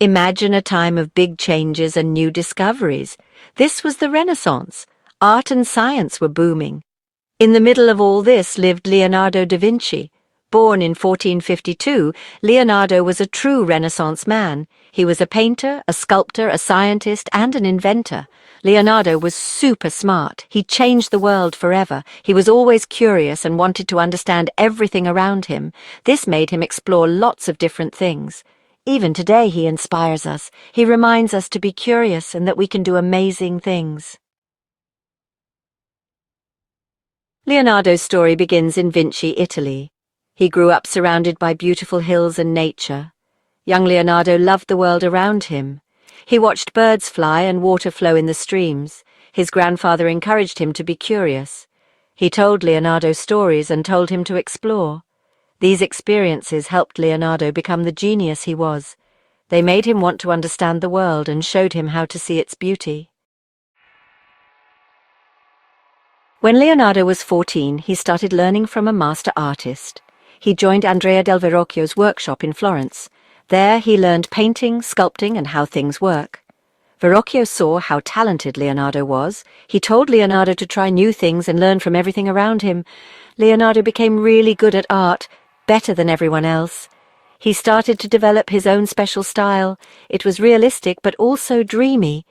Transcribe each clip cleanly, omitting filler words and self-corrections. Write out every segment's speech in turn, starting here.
Imagine a time of big changes and new discoveries. This was the Renaissance. Art and science were booming. In the middle of all this lived Leonardo da Vinci. Born in 1452, Leonardo was a true Renaissance man. He was a painter, a sculptor, a scientist, and an inventor. Leonardo was super smart. He changed the world forever. He was always curious and wanted to understand everything around him. This made him explore lots of different things. Even today he inspires us. He reminds us to be curious and that we can do amazing things. Leonardo's story begins in Vinci, Italy. He grew up surrounded by beautiful hills and nature. Young Leonardo loved the world around him. He watched birds fly and water flow in the streams. His grandfather encouraged him to be curious. He told Leonardo stories and told him to explore. These experiences helped Leonardo become the genius he was. They made him want to understand the world and showed him how to see its beauty. When Leonardo was 14, he started learning from a master artist. He joined Andrea del Verrocchio's workshop in Florence. There he learned painting, sculpting, and how things work. Verrocchio saw how talented Leonardo was. He told Leonardo to try new things and learn from everything around him. Leonardo became really good at art, better than everyone else. He started to develop his own special style. It was realistic but also dreamy.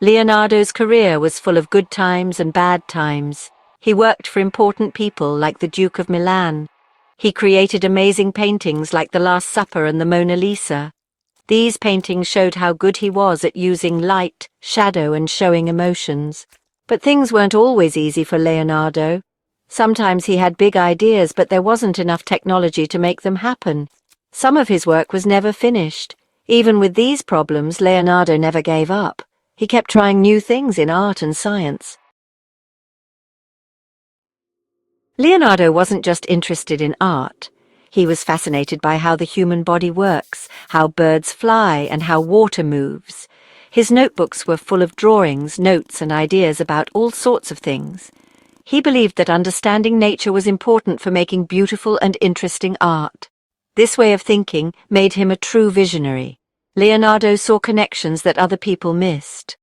Leonardo's career was full of good times and bad times. He worked for important people like the Duke of Milan. He created amazing paintings like The Last Supper and the Mona Lisa. These paintings showed how good he was at using light, shadow, and showing emotions. But things weren't always easy for Leonardo. Sometimes he had big ideas, but there wasn't enough technology to make them happen. Some of his work was never finished. Even with these problems, Leonardo never gave up. He kept trying new things in art and science. Leonardo wasn't just interested in art. He was fascinated by how the human body works, how birds fly, and how water moves. His notebooks were full of drawings, notes, and ideas about all sorts of things. He believed that understanding nature was important for making beautiful and interesting art. This way of thinking made him a true visionary. Leonardo saw connections that other people missed.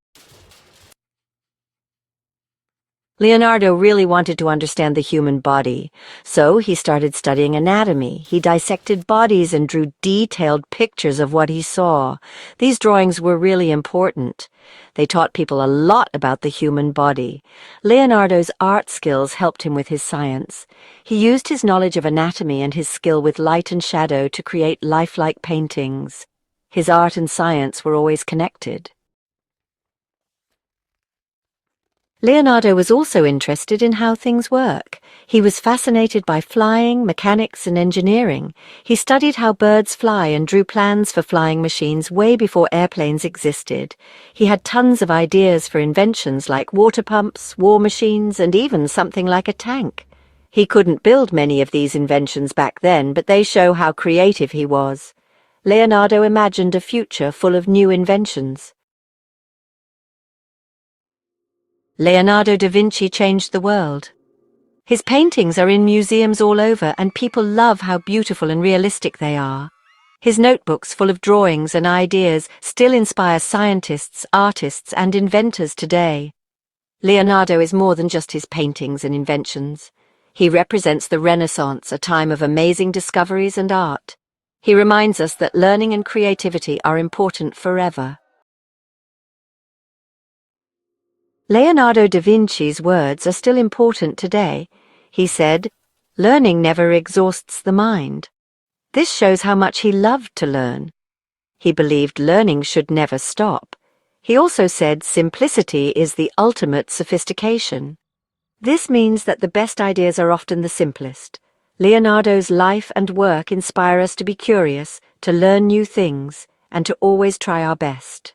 Leonardo really wanted to understand the human body, so he started studying anatomy. He dissected bodies and drew detailed pictures of what he saw. These drawings were really important. They taught people a lot about the human body. Leonardo's art skills helped him with his science. He used his knowledge of anatomy and his skill with light and shadow to create lifelike paintings. His art and science were always connected. Leonardo was also interested in how things work. He was fascinated by flying, mechanics, and engineering. He studied how birds fly and drew plans for flying machines way before airplanes existed. He had tons of ideas for inventions like water pumps, war machines, and even something like a tank. He couldn't build many of these inventions back then, but they show how creative he was. Leonardo imagined a future full of new inventions. Leonardo da Vinci changed the world. His paintings are in museums all over, and people love how beautiful and realistic they are. His notebooks full of drawings and ideas still inspire scientists, artists, and inventors today. Leonardo is more than just his paintings and inventions. He represents the Renaissance, a time of amazing discoveries and art. He reminds us that learning and creativity are important forever. Leonardo da Vinci's words are still important today. He said, "Learning never exhausts the mind." This shows how much he loved to learn. He believed learning should never stop. He also said simplicity is the ultimate sophistication. This means that the best ideas are often the simplest. Leonardo's life and work inspire us to be curious, to learn new things, and to always try our best.